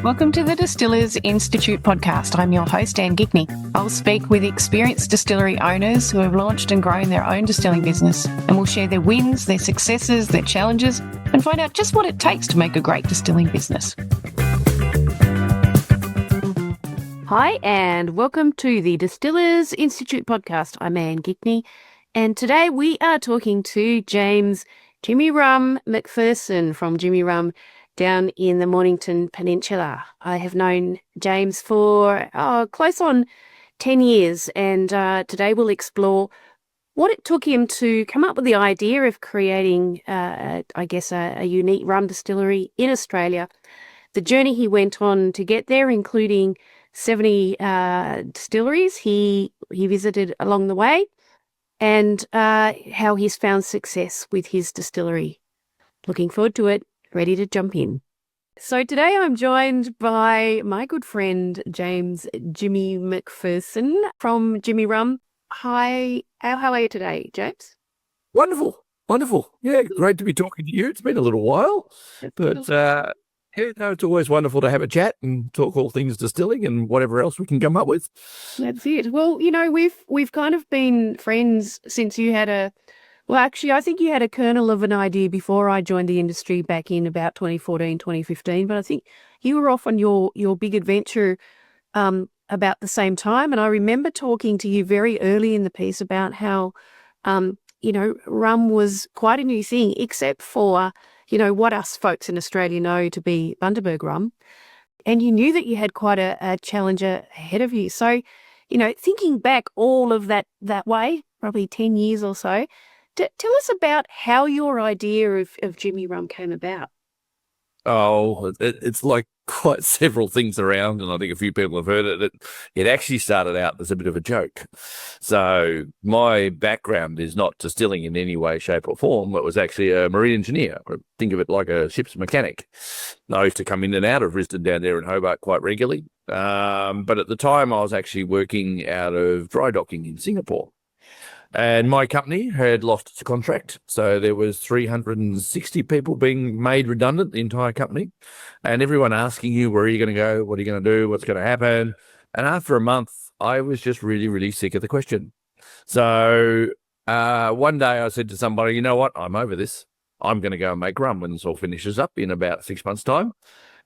Welcome to the Distillers Institute Podcast. I'm your host, Anne Gigney. I'll speak with experienced distillery owners who have launched and grown their own distilling business, and we'll share their wins, their successes, their challenges, and find out just what it takes to make a great distilling business. Hi, and welcome to the Distillers Institute Podcast. I'm Anne Gigney, and today we are talking to JimmyRum McPherson from JimmyRum down in the Mornington Peninsula. I have known James for close on 10 years, and today we'll explore what it took him to come up with the idea of creating, a unique rum distillery in Australia, the journey he went on to get there, including 70 distilleries he visited along the way, and how he's found success with his distillery. Looking forward to it. Ready to jump in. So today I'm joined by my good friend, Jimmy McPherson from JimmyRum. Hi, how are you today, James? Wonderful. Yeah, great to be talking to you. It's been a little while, but it's always wonderful to have a chat and talk all things distilling and whatever else we can come up with. That's it. Well, we've kind of been friends since you had I think you had a kernel of an idea before I joined the industry back in about 2014, 2015, but I think you were off on your big adventure about the same time. And I remember talking to you very early in the piece about how, rum was quite a new thing, except for, what us folks in Australia know to be Bundaberg rum. And you knew that you had quite a challenger ahead of you. So, thinking back all of that way, probably 10 years or so, tell us about how your idea of JimmyRum came about. Oh, it's like quite several things around, and I think a few people have heard it. It actually started out as a bit of a joke. So my background is not distilling in any way, shape or form. It was actually a marine engineer. Think of it like a ship's mechanic. I used to come in and out of Risdon down there in Hobart quite regularly. But at the time I was actually working out of dry docking in Singapore. And my company had lost its contract, so there was 360 people being made redundant, the entire company, and everyone asking you, where are you going to go, what are you going to do, what's going to happen? And after a month, I was just really, really sick of the question. So one day I said to somebody, you know what, I'm over this. I'm going to go and make rum when this all finishes up in about 6 months' time.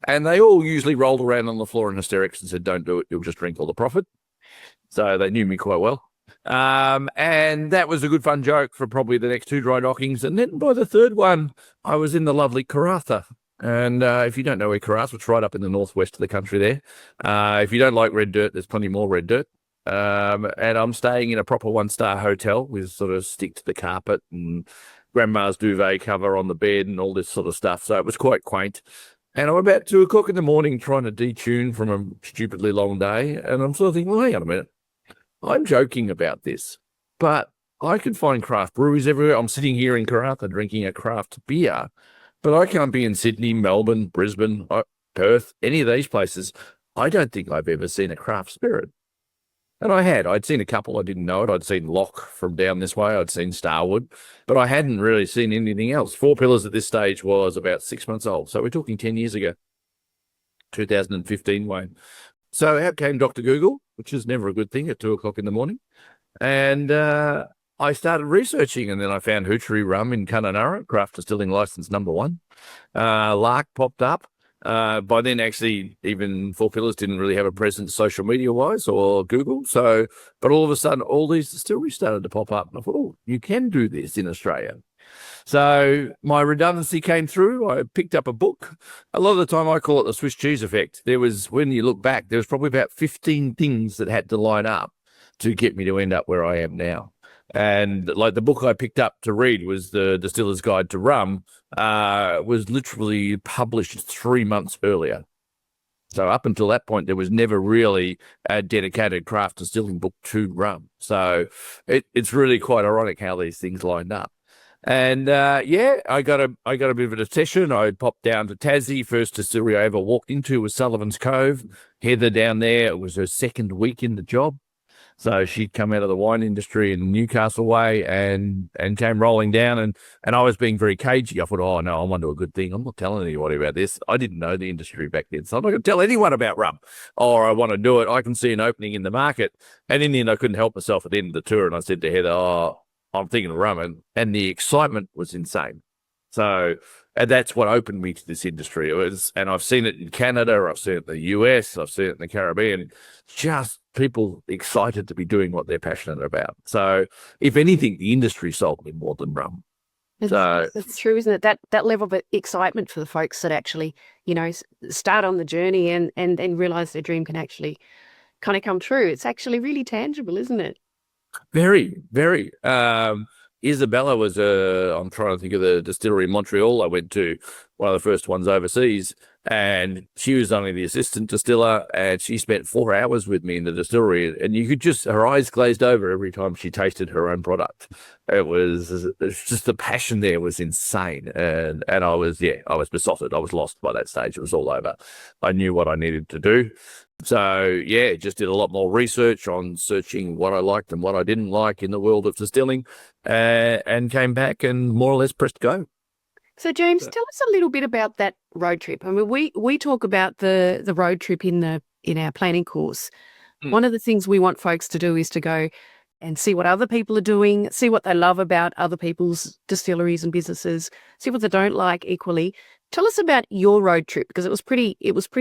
And they all usually rolled around on the floor in hysterics and said, don't do it, you'll just drink all the profit. So they knew me quite well. And that was a good fun joke for probably the next 2 dry dockings. And then by the third one, I was in the lovely Karratha. And if you don't know where Karratha, it's right up in the northwest of the country there. If you don't like red dirt, there's plenty more red dirt. And I'm staying in a proper 1-star hotel with sort of stick to the carpet and grandma's duvet cover on the bed and all this sort of stuff. So it was quite quaint. And I'm about 2 o'clock in the morning trying to detune from a stupidly long day. And I'm sort of thinking, well, hang on a minute. I'm joking about this, but I can find craft breweries everywhere. I'm sitting here in Karratha drinking a craft beer, but I can't be in Sydney, Melbourne, Brisbane, Perth, any of these places. I don't think I've ever seen a craft spirit. And I'd seen a couple. I didn't know it. I'd seen Lock from down this way. I'd seen Starwood, but I hadn't really seen anything else. 4 Pillars at this stage was about 6 months old. So we're talking 10 years ago, 2015, Wayne. So out came Dr. Google, which is never a good thing at 2 o'clock in the morning. And I started researching, and then I found Hoochery Rum in Kununurra, craft distilling license number 1. Lark popped up. By then, actually, even 4 Pillars didn't really have a presence social media-wise or Google. But all of a sudden, all these distilleries started to pop up. And I thought, oh, you can do this in Australia. So my redundancy came through. I picked up a book. A lot of the time I call it the Swiss cheese effect. When you look back, there was probably about 15 things that had to line up to get me to end up where I am now. And like the book I picked up to read was the Distiller's Guide to Rum, was literally published 3 months earlier. So up until that point, there was never really a dedicated craft distilling book to rum. So it's really quite ironic how these things lined up. And I got a bit of a session. I popped down to Tassie. First distillery I ever walked into was Sullivan's Cove. Heather down there, it was her second week in the job. So she'd come out of the wine industry in Newcastle way and came rolling down, and I was being very cagey. I thought, oh no, I'm onto a good thing. I'm not telling anybody about this. I didn't know the industry back then, so I'm not going to tell anyone about rum. Or I want to do it. I can see an opening in the market. And in the end, I couldn't help myself at the end of the tour, and I said to Heather, oh, I'm thinking of rum, and the excitement was insane. So, and that's what opened me to this industry. It was, and I've seen it in Canada, I've seen it in the US, I've seen it in the Caribbean. Just people excited to be doing what they're passionate about. So, if anything, the industry sold me more than rum. It's true, isn't it? That level of excitement for the folks that actually, start on the journey and realize their dream can actually kind of come true. It's actually really tangible, isn't it? Very, very. Isabella was I'm trying to think of the distillery in Montreal I went to, one of the first ones overseas, and she was only the assistant distiller, and she spent 4 hours with me in the distillery, and you could just, her eyes glazed over every time she tasted her own product. It's just the passion there was insane, and I was besotted. I was lost by that stage. It was all over. I knew what I needed to do. So, yeah, just did a lot more research on searching what I liked and what I didn't like in the world of distilling, and came back and more or less pressed go. So, James, tell us a little bit about that road trip. I mean, we talk about the road trip in our planning course. One of the things we want folks to do is to go and see what other people are doing, see what they love about other people's distilleries and businesses, see what they don't like equally. Tell us about your road trip, because it was pretty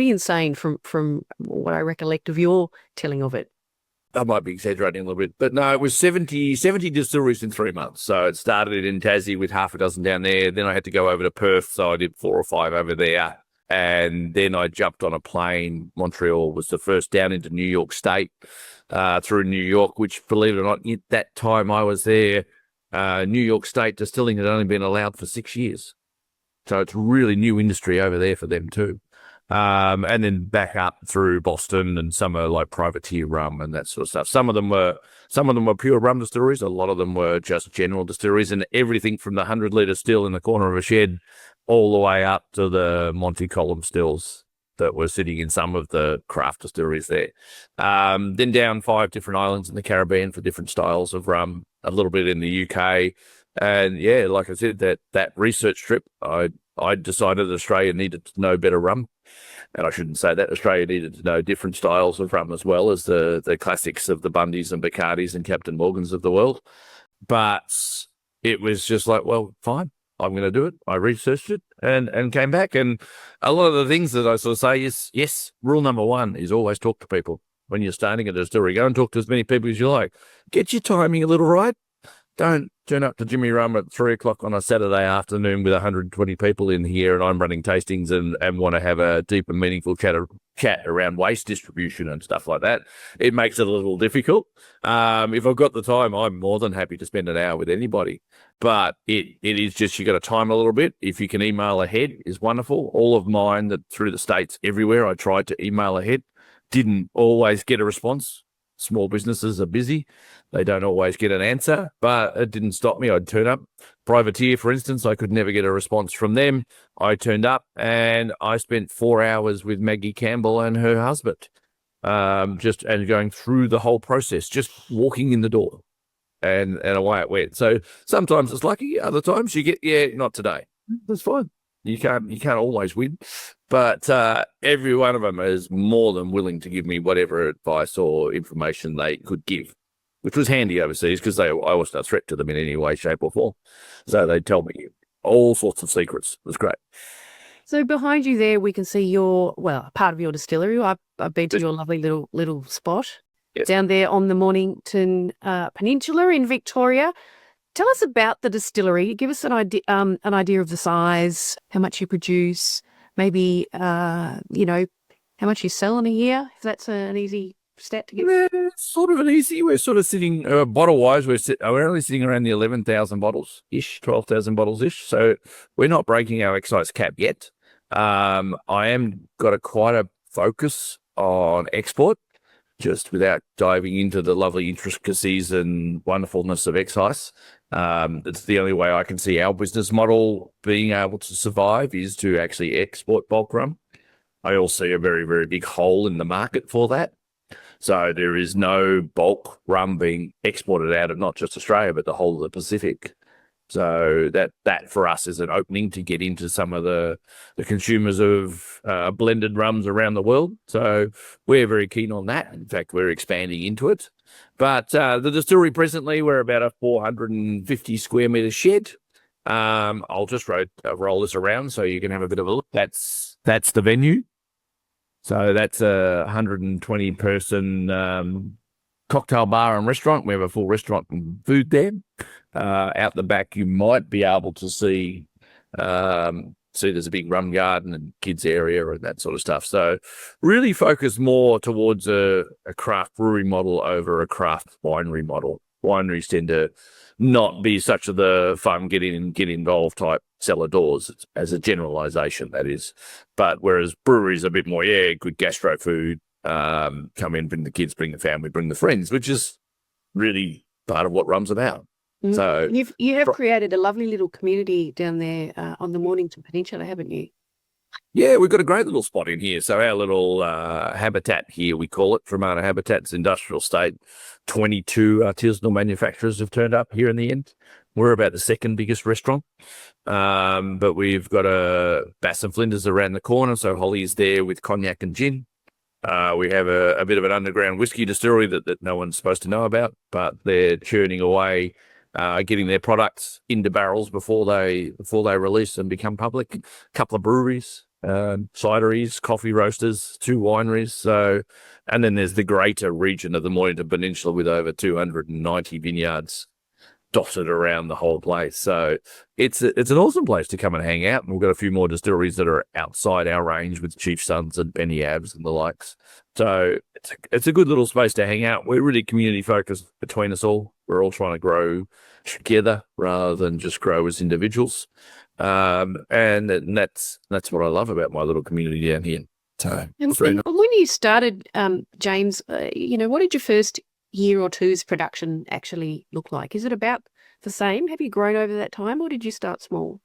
insane from what I recollect of your telling of it. I might be exaggerating a little bit, but no, it was 70 distilleries in 3 months. So it started in Tassie with half a dozen down there. Then I had to go over to Perth, so I did 4 or 5 over there. And then I jumped on a plane. Montreal was the first down into New York State, through New York, which, believe it or not, at that time I was there, New York State distilling had only been allowed for 6 years. So it's a really new industry over there for them too. And then back up through Boston, and some are like privateer rum and that sort of stuff. Some of them were pure rum distilleries. A lot of them were just general distilleries, and everything from the 100-litre still in the corner of a shed all the way up to the Monte column stills that were sitting in some of the craft distilleries there. Then down 5 different islands in the Caribbean for different styles of rum, a little bit in the UK. And yeah, like I said, that research trip, I decided Australia needed to know better rum. And I shouldn't say that. Australia needed to know different styles of rum as well as the classics of the Bundys and Bacardis and Captain Morgans of the world. But it was just like, well, fine, I'm going to do it. I researched it and came back. And a lot of the things that I sort of say is, yes, rule number 1 is always talk to people. When you're starting a distillery, go and talk to as many people as you like. Get your timing a little right. Don't turn up to JimmyRum at 3 o'clock on a Saturday afternoon with 120 people in here, and I'm running tastings and want to have a deep and meaningful chat around waste distribution and stuff like that. It makes it a little difficult. If I've got the time, I'm more than happy to spend an hour with anybody. But it is just, you got to time a little bit. If you can email ahead, is wonderful. All of mine that through the States, everywhere, I tried to email ahead. Didn't always get a response. Small businesses are busy. They don't always get an answer, but it didn't stop me. I'd turn up. Privateer, for instance, I could never get a response from them. I turned up and I spent 4 hours with Maggie Campbell and her husband, and going through the whole process, just walking in the door, and away it went. So sometimes it's lucky, other times you get, yeah, not today. That's fine. You can't always win, but every one of them is more than willing to give me whatever advice or information they could give, which was handy overseas because I wasn't a threat to them in any way, shape or form. So they'd tell me all sorts of secrets. It was great. So behind you there, we can see part of your distillery. I've been to your lovely little spot. Yes. Down there on the Mornington Peninsula in Victoria. Tell us about the distillery. Give us an idea of the size, how much you produce, maybe how much you sell in a year. If that's an easy stat to give. It's sort of an easy. We're sort of sitting bottle-wise. We're only sitting around the 11,000 bottles ish, 12,000 bottles ish. So we're not breaking our excise cap yet. I am got quite a focus on export, just without diving into the lovely intricacies and wonderfulness of excise. It's the only way I can see our business model being able to survive is to actually export bulk rum. I also see a very, very big hole in the market for that. So there is no bulk rum being exported out of not just Australia, but the whole of the Pacific. So that for us is an opening to get into some of the consumers of blended rums around the world. So we're very keen on that. In fact, we're expanding into it. But the distillery presently, we're about a 450 square metre shed. I'll just roll this around so you can have a bit of a look. That's the venue. So that's a 120 person cocktail bar and restaurant. We have a full restaurant and food there. Out the back, you might be able to see there's a big rum garden and kids area and that sort of stuff. So really focus more towards a craft brewery model over a craft winery model. Wineries tend to not be such the fun, get in and get involved type cellar doors as a generalization, that is. But whereas breweries are a bit more, good gastro food, come in, bring the kids, bring the family, bring the friends, which is really part of what rum's about. So you have created a lovely little community down there on the Mornington Peninsula, haven't you? Yeah, we've got a great little spot in here. So our little habitat here, we call it, Fermanagh Habitat's industrial state. 22 artisanal manufacturers have turned up here in the end. We're about the second biggest restaurant. But we've got a Bass and Flinders around the corner. So Holly is there with cognac and gin. We have a bit of an underground whiskey distillery that no one's supposed to know about, but they're churning away, getting their products into barrels before they release and become public. A couple of breweries, cideries, coffee roasters, 2 wineries. So, and then there's the greater region of the Mornington Peninsula with over 290 vineyards dotted around the whole place. So it's an awesome place to come and hang out. And we've got a few more distilleries that are outside our range with Chief Sons and Benny Abs and the likes. So it's a good little space to hang out. We're really community focused between us all. We're all trying to grow together rather than just grow as individuals. And that's what I love about my little community down here. So and when you started, James, what did your first year or two's production actually look like? Is it about the same? Have you grown over that time, or did you start small?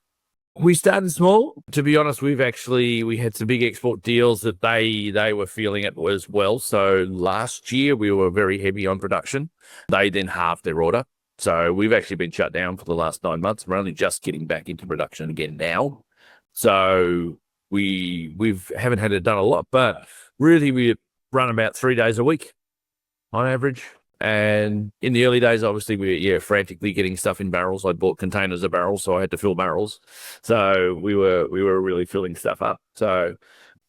We started small. To be honest, we had some big export deals that they were feeling it as well. So last year we were very heavy on production. They then halved their order. So we've actually been shut down for the last 9 months. We're only just getting back into production again now. So we haven't had it done a lot, but really we run about 3 days a week on average. And in the early days, obviously, we were frantically getting stuff in barrels. I bought containers of barrels, so I had to fill barrels. So we were really filling stuff up. So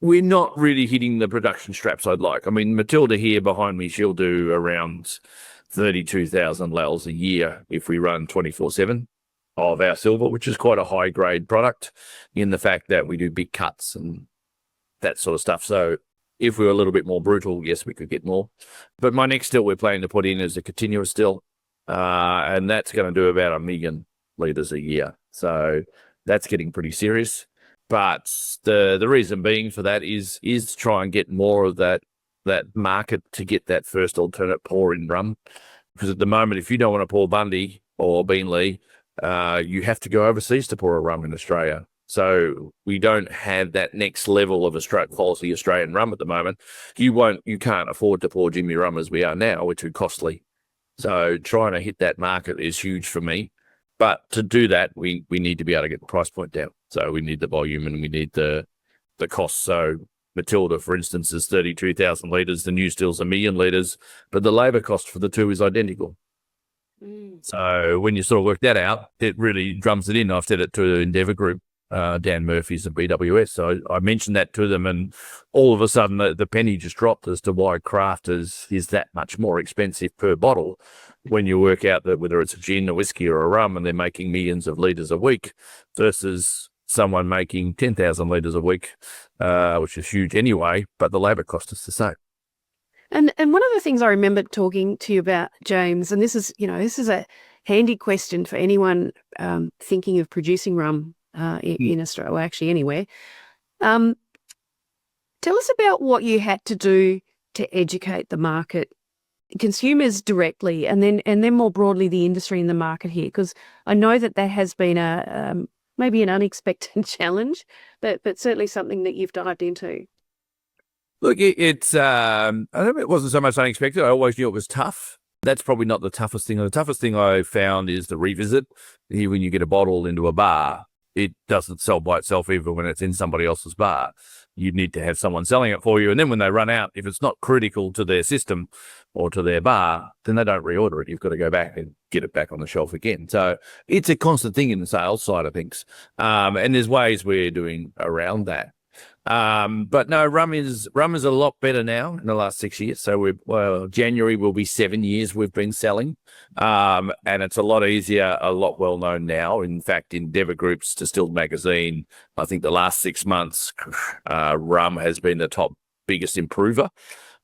we're not really hitting the production straps I'd like. I mean, Matilda here behind me, she'll do around 32,000 lals a year if we run 24/7 of our silver, which is quite a high grade product in the fact that we do big cuts and that sort of stuff. So if we were a little bit more brutal, yes, we could get more. But my next still we're planning to put in is a continuous still, and that's going to do about 1 million litres a year. So that's getting pretty serious. But the reason being for that is to try and get more of that market to get that first alternate pour in rum. Because at the moment, if you don't want to pour Bundy or Beanley, you have to go overseas to pour a rum in Australia. So we don't have that next level of quality Australian rum at the moment. You can't afford to pour JimmyRum as we are now. We're too costly. So trying to hit that market is huge for me. But to do that, we need to be able to get the price point down. So we need the volume and we need the cost. So Matilda, for instance, is 32,000 litres. The new still's 1 million litres, but the labour cost for the two is identical. So when you sort of work that out, it really drums it in. I've said it to Endeavour Group, Dan Murphy's and BWS. So I mentioned that to them, and all of a sudden the penny just dropped as to why craft is that much more expensive per bottle when you work out that whether it's a gin, a whiskey or a rum, and they're making millions of litres a week versus someone making 10,000 litres a week, which is huge anyway, but the labour cost is the same. And one of the things I remember talking to you about, James, and this is a handy question for anyone thinking of producing rum in Australia, or actually anywhere. Tell us about what you had to do to educate the market, consumers directly, and then more broadly the industry and the market here, because I know that has been maybe an unexpected challenge, but certainly something that you've dived into. Look, I don't know, it wasn't so much unexpected. I always knew it was tough. That's probably not the toughest thing. The toughest thing I found is the revisit. When you get a bottle into a bar, it doesn't sell by itself even when it's in somebody else's bar. You need to have someone selling it for you. And then when they run out, if it's not critical to their system or to their bar, then they don't reorder it. You've got to go back and get it back on the shelf again. So it's a constant thing in the sales side of things. And there's ways we're doing around that. But no, rum is a lot better now in the last 6 years. So January will be 7 years we've been selling. And it's a lot easier, a lot well known now. In fact, Endeavour Group's Distilled magazine, I think the last 6 months, rum has been the top biggest improver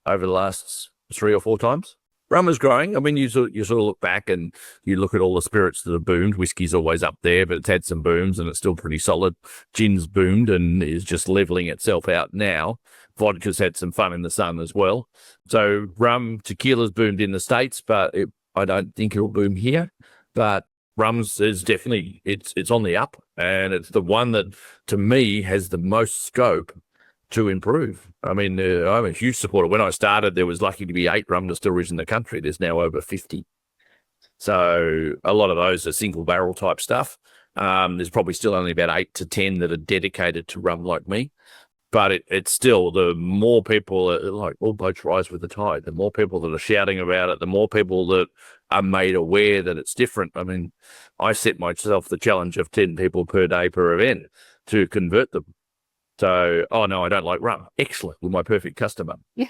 over the last 3 or 4 times. Rum is growing. I mean, you sort of look back and you look at all the spirits that have boomed. Whiskey's always up there, but it's had some booms and it's still pretty solid. Gin's boomed and is just leveling itself out now. Vodka's had some fun in the sun as well. So tequila's boomed in the States, but I don't think it'll boom here. But rum's is definitely, it's on the up, and it's the one that, to me, has the most scope to improve. I mean, I'm a huge supporter. When I started, there was lucky to be 8 rum distilleries in the country. There's now over 50. So a lot of those are single barrel type stuff. There's probably still only about 8 to 10 that are dedicated to rum like me. But it's still, the more people, like all boats rise with the tide, the more people that are shouting about it, the more people that are made aware that it's different. I mean, I set myself the challenge of 10 people per day per event to convert them. So, oh no, I don't like rum. Excellent. You're my perfect customer. Yeah.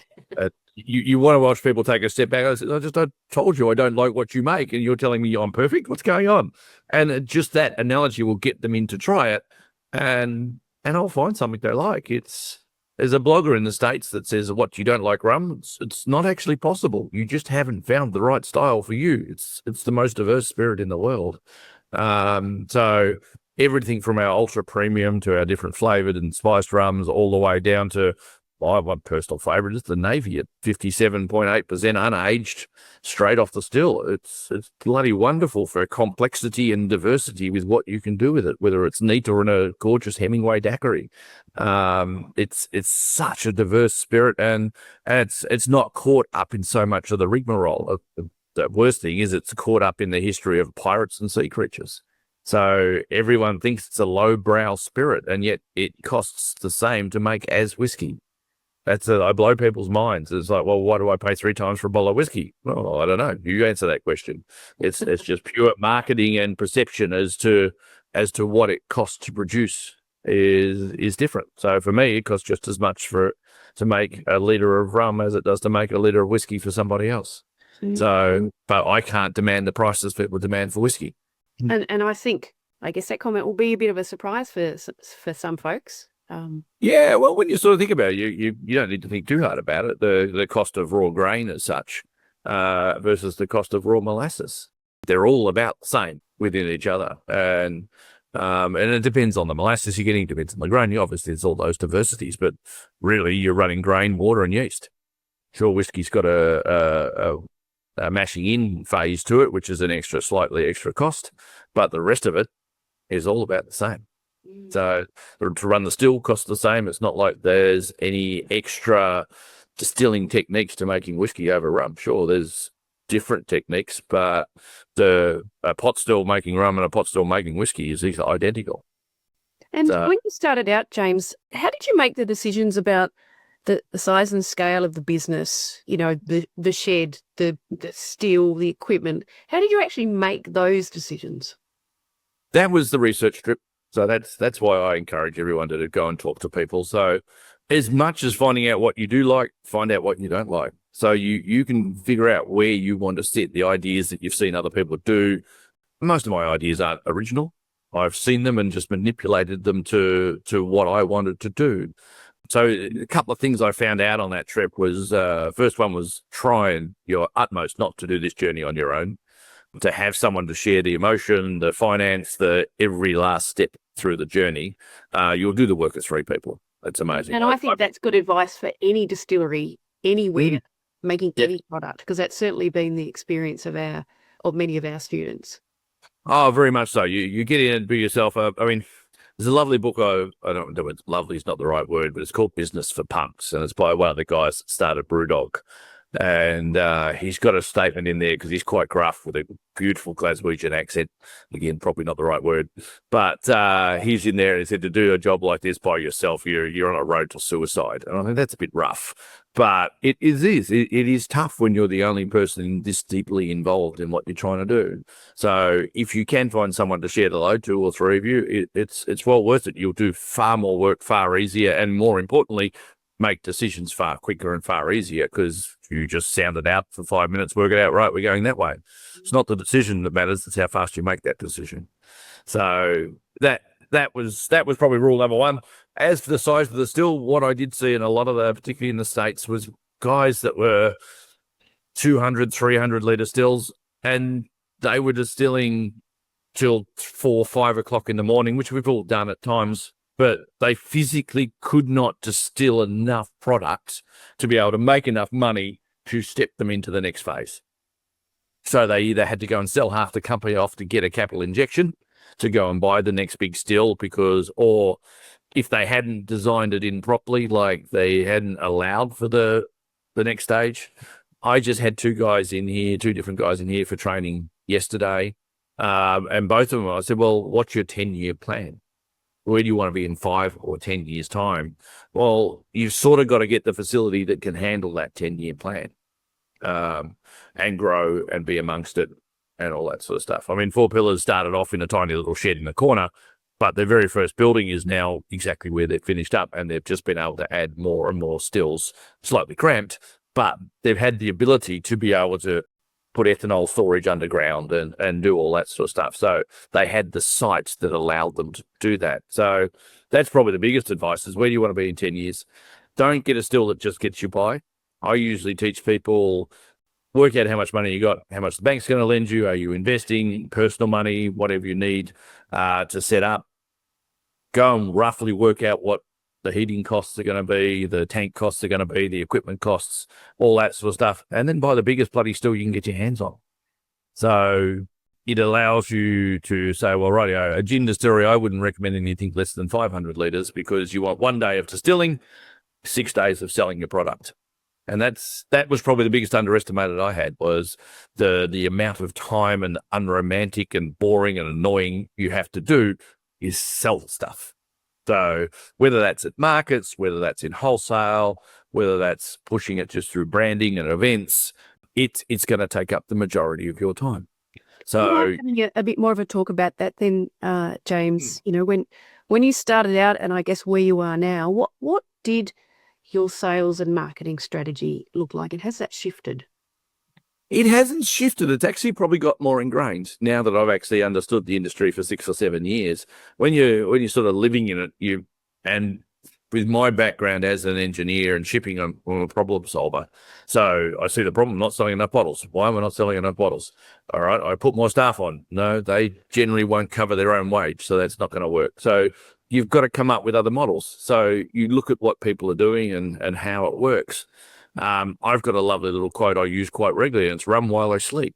You want to watch people take a step back. I told you I don't like what you make, and you're telling me I'm perfect. What's going on? And just that analogy will get them in to try it, and I'll find something they like. There's a blogger in the States that says, what, you don't like rum? It's not actually possible. You just haven't found the right style for you. It's the most diverse spirit in the world. So everything from our ultra premium to our different flavored and spiced rums, all the way down to my personal favorite is the Navy at 57.8% unaged, straight off the still. It's bloody wonderful for complexity and diversity with what you can do with it, whether it's neat or in a gorgeous Hemingway daiquiri. It's such a diverse spirit, and it's not caught up in so much of the rigmarole. The worst thing is it's caught up in the history of pirates and sea creatures. So everyone thinks it's a lowbrow spirit, and yet it costs the same to make as whiskey. I blow people's minds. It's like, well, why do I pay 3 times for a bottle of whiskey? Well, I don't know. You answer that question. It's just pure marketing and perception as to what it costs to produce is different. So for me, it costs just as much to make a liter of rum as it does to make a liter of whiskey for somebody else. Mm-hmm. So, but I can't demand the prices people demand for whiskey. And I guess that comment will be a bit of a surprise for some folks. Yeah, well, when you sort of think about it, you don't need to think too hard about it. The cost of raw grain as such versus the cost of raw molasses, they're all about the same within each other, and it depends on the molasses you're getting, depends on the grain. Obviously, there's all those diversities, but really, you're running grain, water, and yeast. Sure, whiskey's got a mashing in phase to it, which is an slightly extra cost, but the rest of it is all about the same. So to run the still costs the same. It's not like there's any extra distilling techniques to making whiskey over rum. Sure, there's different techniques, but a pot still making rum and a pot still making whiskey is identical. And when you started out, James, how did you make the decisions about the size and scale of the business, the shed, the still, the equipment? How did you actually make those decisions? That was the research trip. So that's why I encourage everyone to go and talk to people. So as much as finding out what you do like, find out what you don't like. So you can figure out where you want to sit, the ideas that you've seen other people do. Most of my ideas aren't original. I've seen them and just manipulated them to what I wanted to do. So a couple of things I found out on that trip was, first one was try your utmost not to do this journey on your own, to have someone to share the emotion, the finance, the every last step through the journey. You'll do the work of 3 people. That's amazing. And I think that's good advice for any distillery, anywhere, making any product, because that's certainly been the experience of many of our students. Oh, very much so. You get in and be yourself. I mean, There's a lovely book. I don't know if lovely is not the right word, but it's called Business for Punks, and it's by one of the guys that started Brewdog. And he's got a statement in there because he's quite gruff with a beautiful Glaswegian accent. Again, probably not the right word, but he's in there and he said to do a job like this by yourself, you're on a road to suicide. And I think that's a bit rough, but it is tough when you're the only person this deeply involved in what you're trying to do. So if you can find someone to share the load, 2 or 3 of you, it's well worth it. You'll do far more work, far easier, and more importantly, make decisions far quicker and far easier because you just sound it out for 5 minutes, work it out, right, we're going that way. It's not the decision that matters, it's how fast you make that decision. So that was probably rule number one. As for the size of the still, what I did see in a lot of the, particularly in the States, was guys that were 200, 300 litre stills, and they were distilling till 4, 5 o'clock in the morning, which we've all done at times, but they physically could not distill enough product to be able to make enough money to step them into the next phase. So they either had to go and sell half the company off to get a capital injection to go and buy the next big still, or if they hadn't designed it in properly, like they hadn't allowed for the next stage. I just had 2 different guys in here for training yesterday. And both of them, I said, well, what's your 10-year plan? Where do you want to be in 5 or 10 years' time? Well, you've sort of got to get the facility that can handle that 10-year plan and grow and be amongst it and all that sort of stuff. I mean, 4 Pillars started off in a tiny little shed in the corner, but their very first building is now exactly where they've finished up, and they've just been able to add more and more stills, slightly cramped, but they've had the ability to be able to put ethanol storage underground and do all that sort of stuff. So they had the sites that allowed them to do that. So that's probably the biggest advice is, where do you want to be in 10 years? Don't get a still that just gets you by. I usually teach people, work out how much money you got, how much the bank's going to lend you. Are you investing personal money, whatever you need to set up? Go and roughly work out what the heating costs are going to be, the tank costs are going to be, the equipment costs, all that sort of stuff. And then buy the biggest bloody still you can get your hands on. So it allows you to say, well, rightio, a gin distillery, I wouldn't recommend anything less than 500 litres because you want 1 day of distilling, 6 days of selling your product. And that was probably the biggest underestimated I had, was the amount of time and unromantic and boring and annoying you have to do is sell the stuff. So whether that's at markets, whether that's in wholesale, whether that's pushing it just through branding and events, it's going to take up the majority of your time. So a bit more of a talk about that then, James. You know, when you started out, and I guess where you are now, what did your sales and marketing strategy look like, and has that shifted? It hasn't shifted. It's actually probably got more ingrained now that I've actually understood the industry for 6 or 7 years. When you're sort of living in it, and with my background as an engineer and shipping, I'm a problem solver. So I see the problem, not selling enough bottles. Why am I not selling enough bottles? All right, I put more staff on. No, they generally won't cover their own wage, so that's not going to work. So you've got to come up with other models. So you look at what people are doing and how it works. I've got a lovely little quote I use quite regularly, and it's rum while I sleep.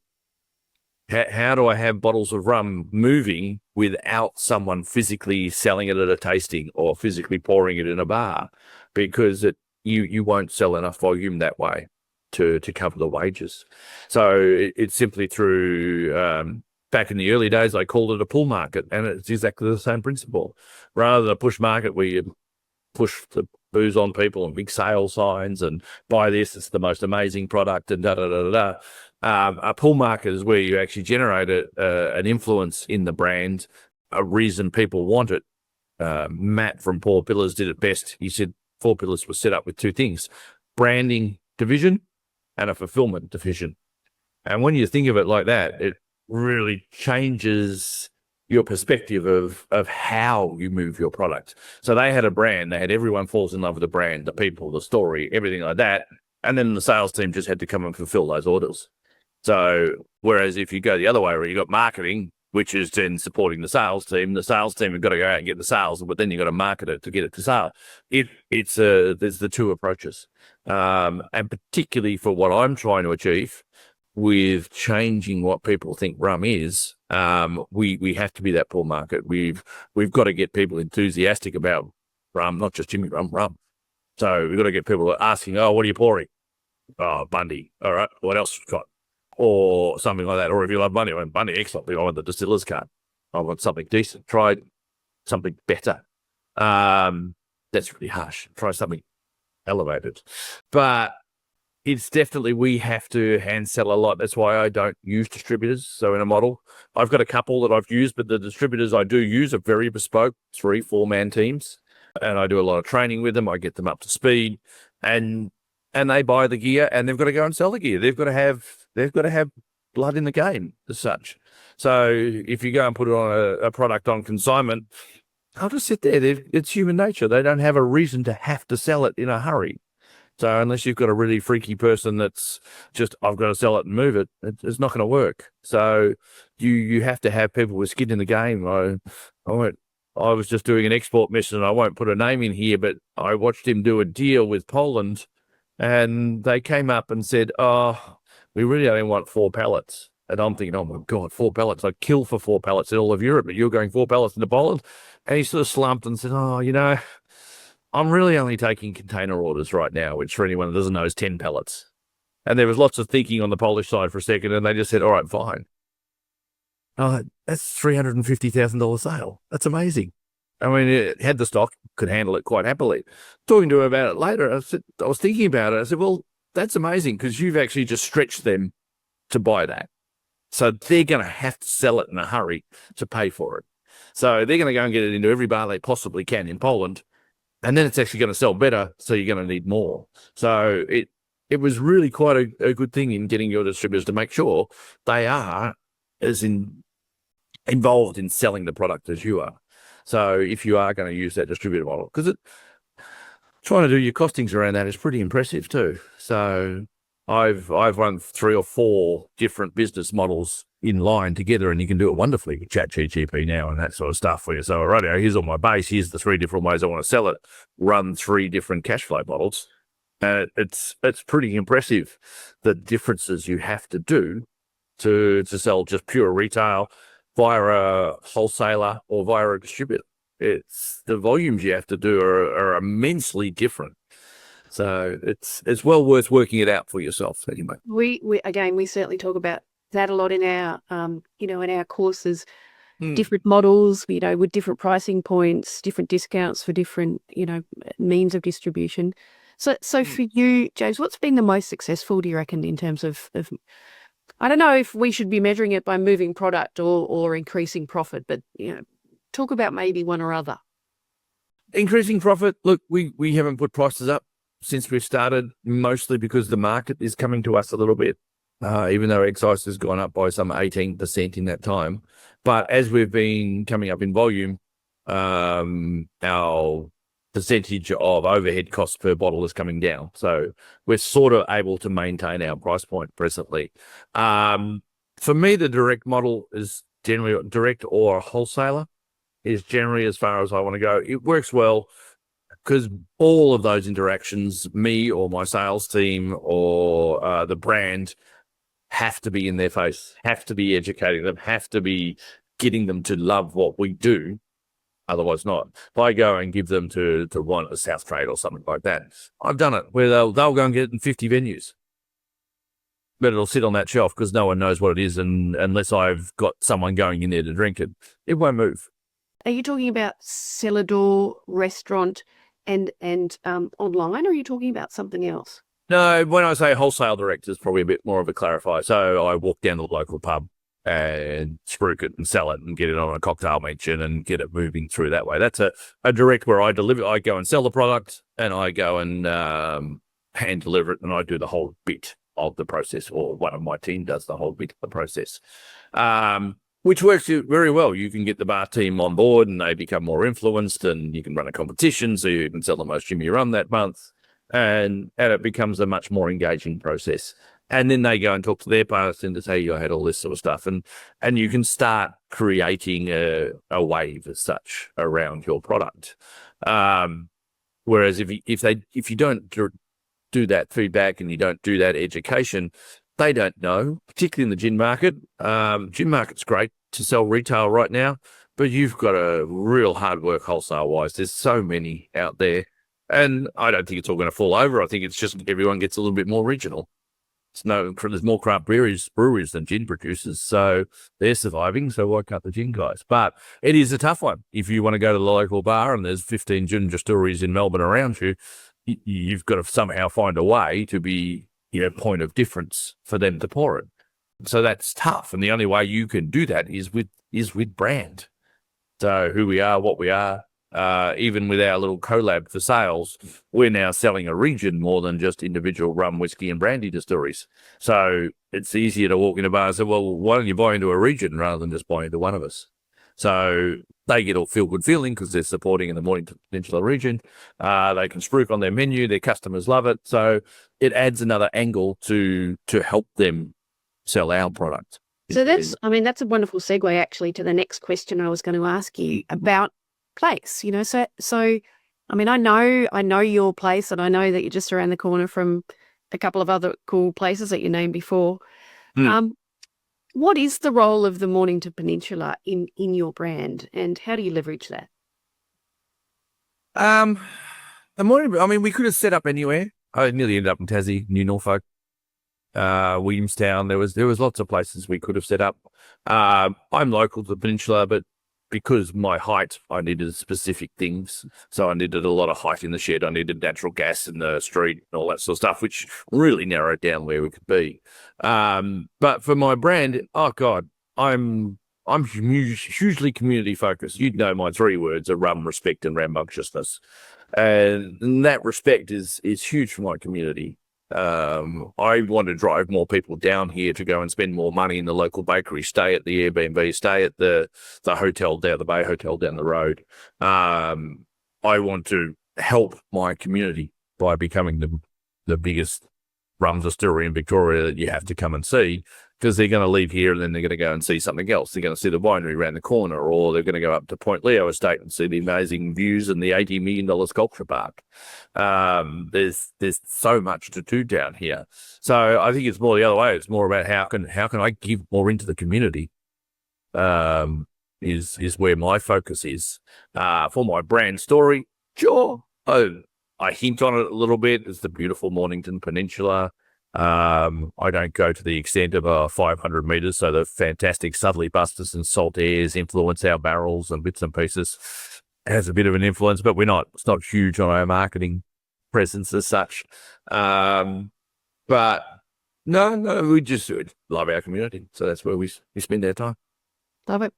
How do I have bottles of rum moving without someone physically selling it at a tasting or physically pouring it in a bar? Because you won't sell enough volume that way to cover the wages. So it's simply through, back in the early days, I called it a pull market, and it's exactly the same principle. Rather than a push market where you push the booze on people and big sale signs and buy this, it's the most amazing product and da-da-da-da-da. A pull market is where you actually generate an influence in the brand, a reason people want it. Matt from 4 Pillars did it best. He said 4 Pillars was set up with 2 things, branding division and a fulfillment division. And when you think of it like that, it really changes your perspective of how you move your product. So they had a brand, they had everyone falls in love with the brand, the people, the story, everything like that. And then the sales team just had to come and fulfill those orders. So whereas if you go the other way where you got marketing, which is then supporting the sales team have got to go out and get the sales, but then you've got to market it to get it to sale. There's the 2 approaches. And particularly for what I'm trying to achieve with changing what people think rum is, We have to be that pull market. We've got to get people enthusiastic about rum, not just JimmyRum, rum. So we've got to get people asking, oh, what are you pouring? Oh, Bundy. All right. What else you got? Or something like that. Or if you love Bundy, I want Bundy, excellent. I want the Distillers card. I want something decent. Try something better. That's really harsh. Try something elevated. But it's definitely, we have to hand sell a lot. That's why I don't use distributors. So in a model, I've got a couple that I've used, but the distributors I do use are very bespoke, 3-4-man teams. And I do a lot of training with them. I get them up to speed, and they buy the gear, and they've got to go and sell the gear. They've got to have blood in the game as such. So if you go and put it on a product on consignment, I'll just sit there. It's human nature. They don't have a reason to have to sell it in a hurry. So unless you've got a really freaky person that's just, I've got to sell it and move it, it's not going to work. So you have to have people with skin in the game. I was just doing an export mission, and I won't put a name in here, but I watched him do a deal with Poland, and they came up and said, oh, we really only want 4 pallets. And I'm thinking, oh my God, 4 pallets. I'd kill for 4 pallets in all of Europe, but you're going 4 pallets into Poland. And he sort of slumped and said, oh, I'm really only taking container orders right now, which for anyone that doesn't know is 10 pallets. And there was lots of thinking on the Polish side for a second, and they just said, all right, fine. Oh, that's $350,000 sale. That's amazing. I mean, it had the stock, could handle it quite happily. Talking to him about it later, I was thinking about it. I said, well, that's amazing because you've actually just stretched them to buy that. So they're going to have to sell it in a hurry to pay for it. So they're going to go and get it into every bar they possibly can in Poland. And then it's actually going to sell better, so you're going to need more. So it was really quite a good thing in getting your distributors to make sure they are involved in selling the product as you are. So if you are going to use that distributor model, because trying to do your costings around that is pretty impressive too. So I've run 3 or 4 different business models in line together, and you can do it wonderfully with ChatGPT now and that sort of stuff for you. So right now, here's all my base. Here's the 3 different ways I want to sell it. Run 3 different cash flow models. It's pretty impressive the differences you have to do to sell just pure retail via a wholesaler or via a distributor. It's the volumes you have to do are immensely different. So it's well worth working it out for yourself anyway. We certainly talk about that a lot in our in our courses. Different models, with different pricing points, different discounts for different means of distribution. So for you, James, what's been the most successful, do you reckon, in terms of I don't know if we should be measuring it by moving product or increasing profit, but talk about maybe one or other. Increasing profit. Look, we haven't put prices up since we've started, mostly because the market is coming to us a little bit, even though excise has gone up by some 18% in that time. But as we've been coming up in volume, our percentage of overhead costs per bottle is coming down. So we're sort of able to maintain our price point presently. For me, the direct model is generally direct, or a wholesaler is generally as far as I want to go. It works well because all of those interactions, me or my sales team or the brand, have to be in their face, have to be educating them, have to be getting them to love what we do. Otherwise not. If I go and give them to one a South Trade or something like that, I've done it where they'll go and get it in 50 venues. But it'll sit on that shelf because no one knows what it is, and unless I've got someone going in there to drink it, it won't move. Are you talking about cellar door, restaurant, and online, or are you talking about something else? No, when I say wholesale direct, is probably a bit more of a clarifier. So I walk down to the local pub and spruik it and sell it and get it on a cocktail mention and get it moving through that way. That's a direct where I deliver. I go and sell the product, and I go and hand deliver it, and I do the whole bit of the process, or one of my team does the whole bit of the process, which works very well. You can get the bar team on board, and they become more influenced, and you can run a competition, so you can sell the most JimmyRum that month, and it becomes a much more engaging process. And then they go and talk to their person to say, I had all this sort of stuff. And you can start creating a wave as such around your product. Whereas if you don't do that feedback and you don't do that education, they don't know, particularly in the gin market. Gin market's great to sell retail right now, but you've got a real hard work wholesale wise. There's so many out there, and I don't think it's all going to fall over. I think it's just everyone gets a little bit more regional. There's more craft breweries than gin producers, so they're surviving. So why can't the gin guys? But it is a tough one. If you want to go to the local bar and there's 15 gin distilleries in Melbourne around you, you've got to somehow find a way to be, point of difference for them to pour it. So that's tough, and the only way you can do that is with brand. So who we are, what we are. Even with our little collab for sales, we're now selling a region more than just individual rum, whiskey, and brandy distilleries. So it's easier to walk in a bar and say, well, why don't you buy into a region rather than just buy into one of us? So they get a feel-good feeling because they're supporting in the Mornington Peninsula region. They can spruik on their menu. Their customers love it. So it adds another angle to help them sell our product. So that's a wonderful segue actually to the next question I was going to ask you about place, so I know your place, and I know that you're just around the corner from a couple of other cool places that you named before. What is the role of the Mornington Peninsula in your brand, and how do you leverage that? We could have set up anywhere. I nearly ended up in Tassie, New Norfolk, Williamstown. There was lots of places we could have set up. I'm local to the peninsula, but because my height, I needed specific things. So I needed a lot of height in the shed. I needed natural gas in the street and all that sort of stuff, which really narrowed down where we could be. But for my brand, oh God, I'm hugely community focused. You'd know my 3 words are rum, respect, and rambunctiousness. And that respect is huge for my community. I want to drive more people down here to go and spend more money in the local bakery, stay at the Airbnb, stay at the hotel down the Bay Hotel down the road. I want to help my community by becoming the biggest rum distillery in Victoria that you have to come and see, because they're going to leave here and then they're going to go and see something else. They're going to see the winery around the corner, or they're going to go up to Point Leo Estate and see the amazing views and the $80 million sculpture park. There's so much to do down here. So I think it's more the other way. It's more about how can I give more into the community, is where my focus is. For my brand story, sure, I hint on it a little bit. It's the beautiful Mornington Peninsula. I don't go to the extent of 500 metres, so the fantastic southerly busters and salt airs influence our barrels and bits and pieces. It has a bit of an influence, but it's not huge on our marketing presence as such. But no, we just love our community, so that's where we spend our time. Love it.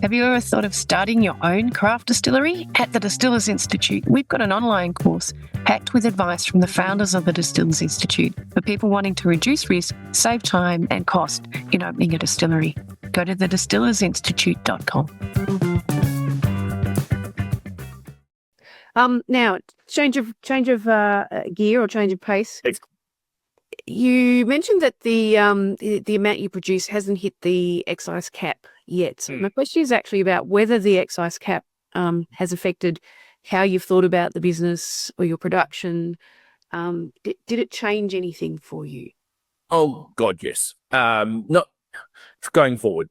Have you ever thought of starting your own craft distillery? At the Distillers Institute, we've got an online course packed with advice from the founders of the Distillers Institute for people wanting to reduce risk, save time and cost in opening a distillery. Go to thedistillersinstitute.com. Now, change of gear or change of pace. You mentioned that the amount you produce hasn't hit the excise cap yet. So my question is actually about whether the excise cap has affected how you've thought about the business or your production. Did it change anything for you? Oh God, yes. Not going forward.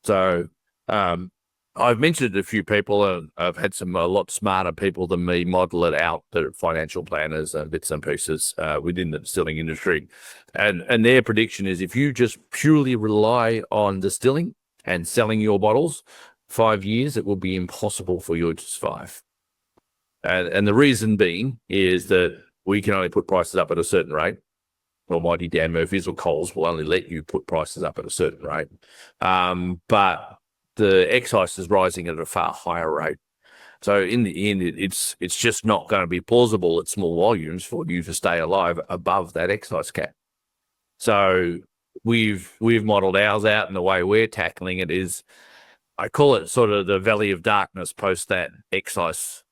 So I've mentioned a few people, and I've had a lot smarter people than me model it out, the financial planners and bits and pieces within the distilling industry. And their prediction is if you just purely rely on distilling and selling your bottles, 5 years, it will be impossible for you to survive. And the reason being is that we can only put prices up at a certain rate. Almighty Dan Murphy's or Coles will only let you put prices up at a certain rate. But the excise is rising at a far higher rate. So in the end, it's just not going to be plausible at small volumes for you to stay alive above that excise cap. So we've modelled ours out, and the way we're tackling it is, I call it sort of the valley of darkness post that excise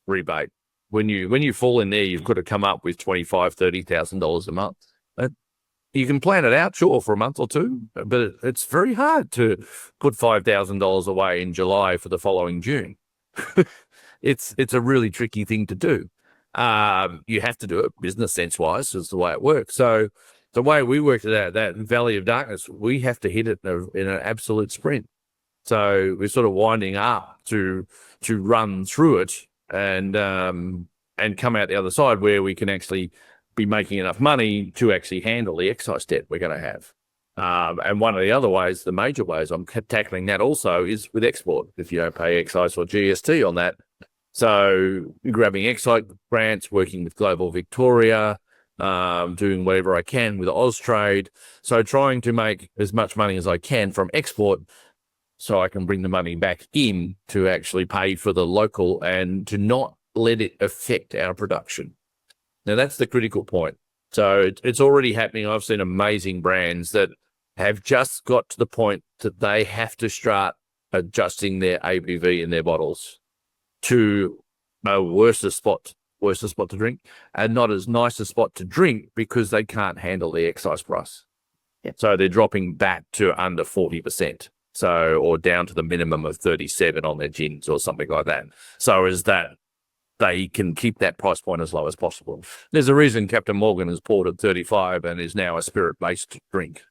rebate. When you fall in there, you've got to come up with $25,000-$30,000 a month. You can plan it out, sure, for a month or two, but it's very hard to put $5,000 away in July for the following June. It's a really tricky thing to do. You have to do it business sense wise, is the way it works. So The way we worked it out, that Valley of Darkness, we have to hit it in an absolute sprint. So we're sort of winding up to run through it and come out the other side where we can actually be making enough money to actually handle the excise debt we're going to have. And one of the other ways, the major ways I'm tackling that also is with export, if you don't pay excise or GST on that. So grabbing excise grants, working with Global Victoria, doing whatever I can with Austrade. So trying to make as much money as I can from export so I can bring the money back in to actually pay for the local and to not let it affect our production. Now, that's the critical point. So it's already happening. I've seen amazing brands that have just got to the point that they have to start adjusting their ABV in their bottles to a worse spot to drink and not as nice a spot to drink because they can't handle the excise price. Yep. So they're dropping back to under 40%. So, or down to the minimum of 37 on their gins or something like that. So as that they can keep that price point as low as possible. There's a reason Captain Morgan is poured at 35 and is now a spirit-based drink.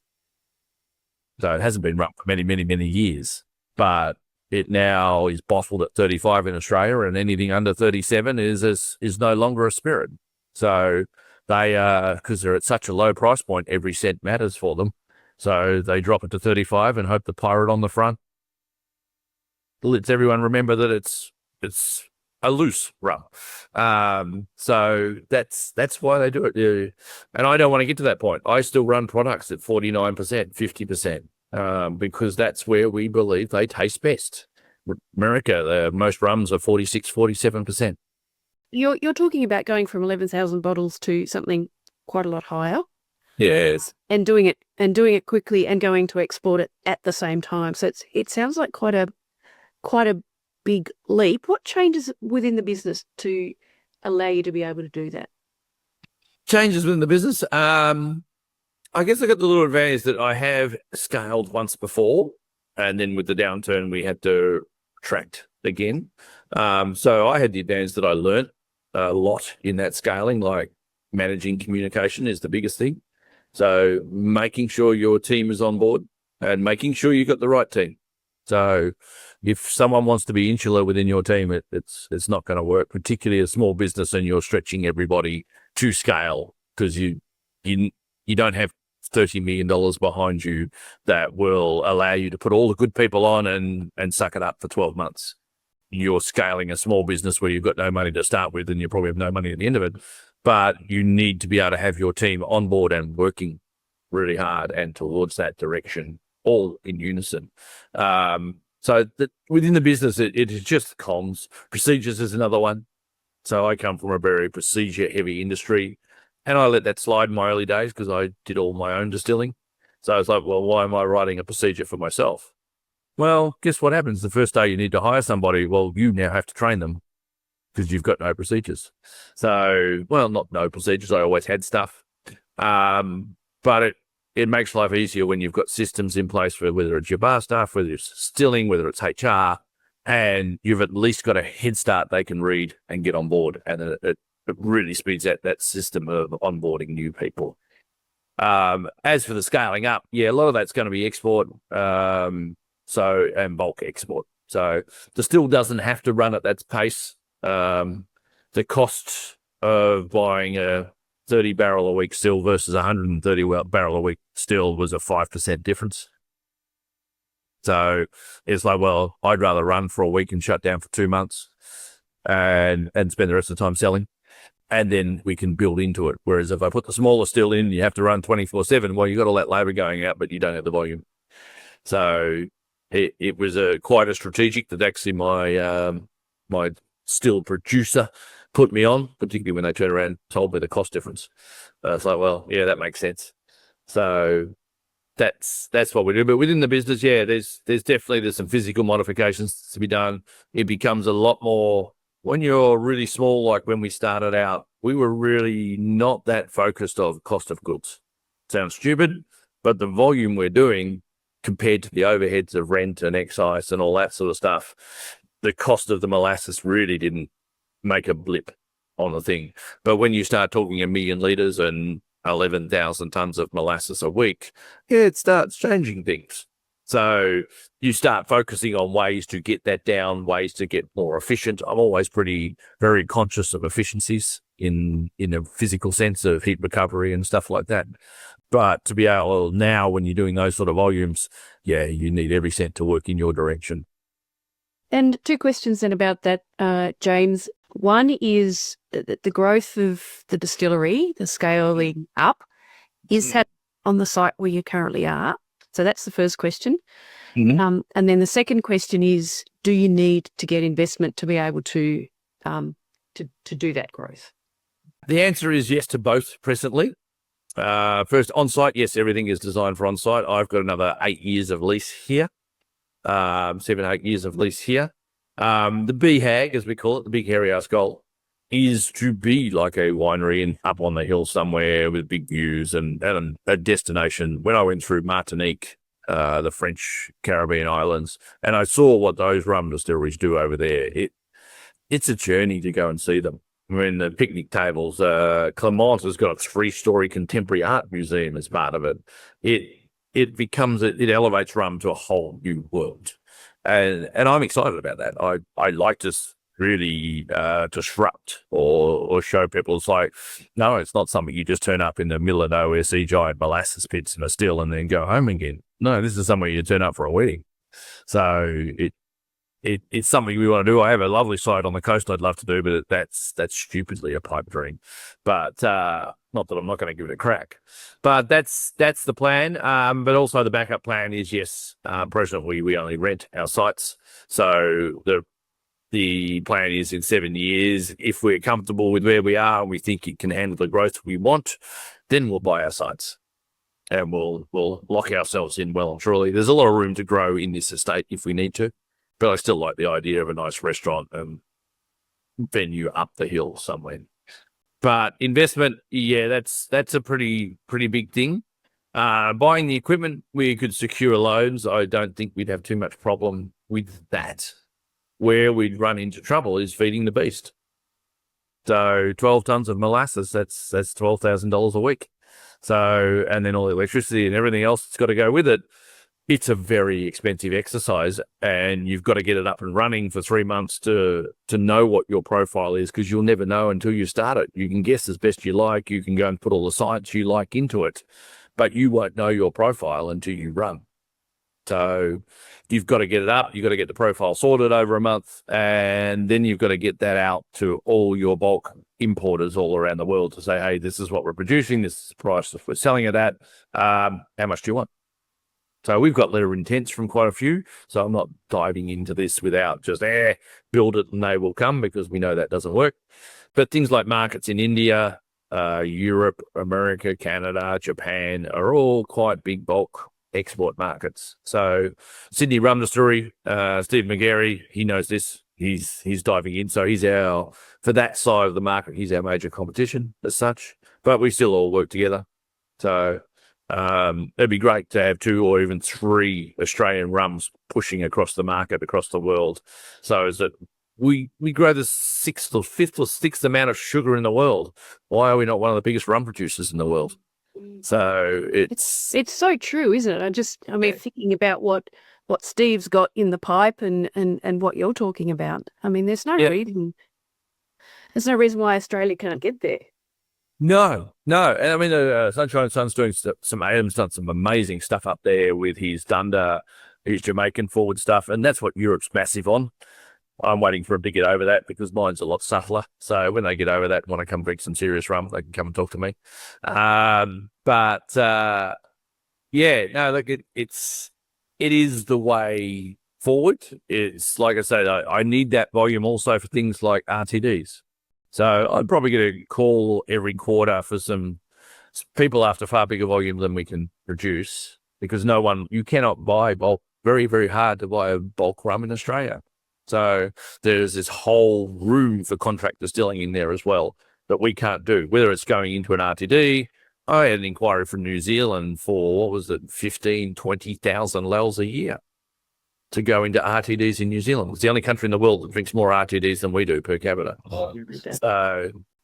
So it hasn't been run for many, many, many years, but it now is bottled at 35 in Australia, and anything under 37 is no longer a spirit. So they, because they're at such a low price point, every cent matters for them. So they drop it to 35 and hope the pirate on the front lets everyone remember that it's a loose rum. So that's why they do it. Yeah. And I don't want to get to that point. I still run products at 49%, 50%, because that's where we believe they taste best. America, most rums are 46, 47%. You're talking about going from 11,000 bottles to something quite a lot higher. Yes. And doing it quickly and going to export it at the same time. So it sounds like quite a big leap. What changes within the business to allow you to be able to do that? Changes within the business. I guess I got the little advantage that I have scaled once before, and then with the downturn we had to retract again. So I had the advantage that I learnt a lot in that scaling, like managing communication is the biggest thing. So making sure your team is on board and making sure you got the right team. So if someone wants to be insular within your team, it's not going to work, particularly a small business and you're stretching everybody to scale because you don't have $30 million behind you that will allow you to put all the good people on and suck it up for 12 months. You're scaling a small business where you've got no money to start with and you probably have no money at the end of it. But you need to be able to have your team on board and working really hard and towards that direction, all in unison. So within the business, it is just comms. Procedures is another one. So I come from a very procedure-heavy industry, and I let that slide in my early days because I did all my own distilling. So I was like, well, why am I writing a procedure for myself? Well, guess what happens? The first day you need to hire somebody, well, you now have to train them because you've got no procedures. So, well, not no procedures. I always had stuff. But it makes life easier when you've got systems in place for whether it's your bar staff, whether it's distilling, whether it's HR, and you've at least got a head start they can read and get on board. And it really speeds out that system of onboarding new people. As for the scaling up, yeah, a lot of that's going to be export, and bulk export. So the still doesn't have to run at that pace. The cost of buying a 30 barrel a week still versus 130 barrel a week still was a 5% difference. So it's like, well, I'd rather run for a week and shut down for 2 months and spend the rest of the time selling. And then we can build into it. Whereas if I put the smaller still in, you have to run 24/7. Well, you got all that labor going out, but you don't have the volume. So it was quite a strategic that actually my still producer put me on, particularly when they turned around and told me the cost difference. It's like, well, yeah, that makes sense. So that's what we do. But within the business, yeah, there's definitely some physical modifications to be done. It becomes a lot more when you're really small. Like when we started out, we were really not that focused on cost of goods. Sounds stupid, but the volume we're doing compared to the overheads of rent and excise and all that sort of stuff, the cost of the molasses really didn't make a blip on the thing. But when you start talking 1 million litres and 11,000 tons of molasses a week, it starts changing things. So you start focusing on ways to get that down, ways to get more efficient. I'm always very conscious of efficiencies in a physical sense of heat recovery and stuff like that. But to be able now, when you're doing those sort of volumes, you need every cent to work in your direction. And two questions then about that, James. One is the growth of the distillery, the scaling up. Is that on the site where you currently are? So that's the first question. Mm-hmm. And then the second question is, do you need to get investment to be able to do that growth? The answer is yes to both presently. First, on-site, yes, everything is designed for on-site. I've got another 8 years of lease here, 7-8 years of lease here. The BHAG, as we call it, the Big Hairy Ass Goal, is to be like a winery and up on the hill somewhere with big views and a destination. When I went through Martinique, the French Caribbean islands, and I saw what those rum distilleries do over there, it's a journey to go and see them. I mean, the picnic tables, Clermont has got a 3-story contemporary art museum as part of it. It elevates rum to a whole new world. And I'm excited about that. I like to really disrupt or show people it's like, no, it's not something you just turn up in the middle of nowhere, see giant molasses pits in a still and then go home again. No, this is somewhere you turn up for a wedding. So it's something we want to do. I have a lovely site on the coast I'd love to do, but that's stupidly a pipe dream. But not that I'm not going to give it a crack. But that's the plan. But also the backup plan is, yes, presently we only rent our sites. So the plan is in 7 years, if we're comfortable with where we are and we think it can handle the growth we want, then we'll buy our sites. And we'll lock ourselves in well and truly. There's a lot of room to grow in this estate if we need to. But I still like the idea of a nice restaurant and venue up the hill somewhere. But investment, that's a pretty big thing. Buying the equipment, we could secure loans. I don't think we'd have too much problem with that. Where we'd run into trouble is feeding the beast. So 12 tons of molasses, that's $12,000 a week. So, and then all the electricity and everything else that's got to go with it. It's a very expensive exercise, and you've got to get it up and running for 3 months to know what your profile is, because you'll never know until you start it. You can guess as best you like. You can go and put all the science you like into it, but you won't know your profile until you run. So you've got to get it up. You've got to get the profile sorted over a month, and then you've got to get that out to all your bulk importers all around the world to say, hey, this is what we're producing. This is the price we're selling it at. How much do you want? So we've got letter of intents from quite a few. So I'm not diving into this without just, build it and they will come, because we know that doesn't work. But things like markets in India, Europe, America, Canada, Japan are all quite big bulk export markets. So Sydney Rum Distillery, Steve McGarry, he knows this. He's diving in. So for that side of the market, he's our major competition as such. But we still all work together. So it'd be great to have 2 or even 3 Australian rums pushing across the market, across the world. So is that we grow the 6th or 5th or 6th amount of sugar in the world. Why are we not one of the biggest rum producers in the world? So it's so true, isn't it? I mean, thinking about what Steve's got in the pipe and what you're talking about. I mean, there's no reason why Australia can't get there. No. And I mean, Sunshine Sun's doing Adam's done some amazing stuff up there with his Dunder, his Jamaican forward stuff, and that's what Europe's massive on. I'm waiting for him to get over that, because mine's a lot subtler. So when they get over that and want to come drink some serious rum, they can come and talk to me. It is the way forward. It's like I said, I need that volume also for things like RTDs. So I'm probably going to call every quarter for some people after far bigger volume than we can produce, because you cannot buy bulk, very, very hard to buy a bulk rum in Australia. So there's this whole room for contract distilling in there as well that we can't do, whether it's going into an RTD. I had an inquiry from New Zealand for, 20,000 lels a year to go into RTDs in New Zealand. It's the only country in the world that drinks more RTDs than we do per capita.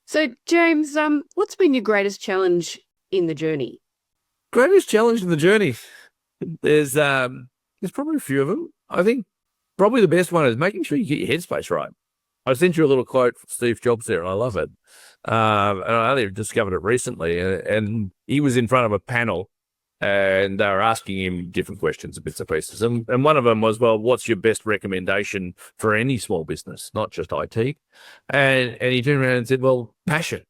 So James, what's been your greatest challenge in the journey? Greatest challenge in the journey. There's probably a few of them. I think probably the best one is making sure you get your headspace right. I sent you a little quote from Steve Jobs there, and I love it. And I only discovered it recently. And he was in front of a panel, and they were asking him different questions and bits and pieces. And one of them was, well, what's your best recommendation for any small business, not just IT? And he turned around and said, well, passion.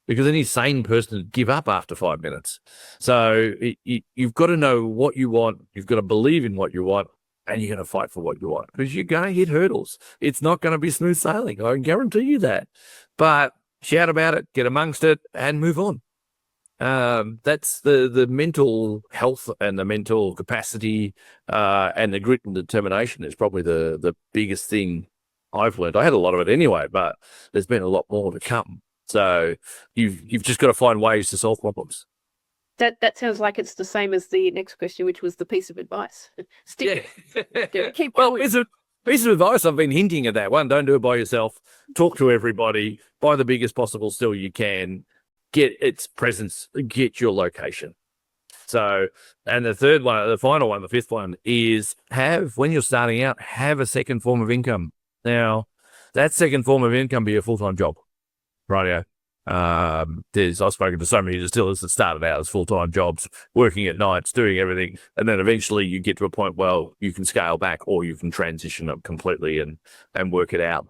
Because any sane person would give up after 5 minutes. So you've got to know what you want. You've got to believe in what you want, and you're going to fight for what you want, because you're going to hit hurdles. It's not going to be smooth sailing. I can guarantee you that. But shout about it, get amongst it, and move on. That's the mental health and the mental capacity and the grit and determination is probably the biggest thing I've learned. I had a lot of it anyway, but there's been a lot more to come. So you've just got to find ways to solve problems. That sounds like it's the same as the next question, which was the piece of advice. Keep well, going. it's a piece of advice. I've been hinting at that one. Don't do it by yourself. Talk to everybody. Buy the biggest possible still you can. Get its presence. Get your location. So, and the third one, the final one, the fifth one is when you're starting out, have a second form of income. Now, that second form of income be a full-time job. Rightio. I've spoken to so many distillers that started out as full-time jobs, working at nights, doing everything, and then eventually you get to a point, well, you can scale back or you can transition it completely and work it out.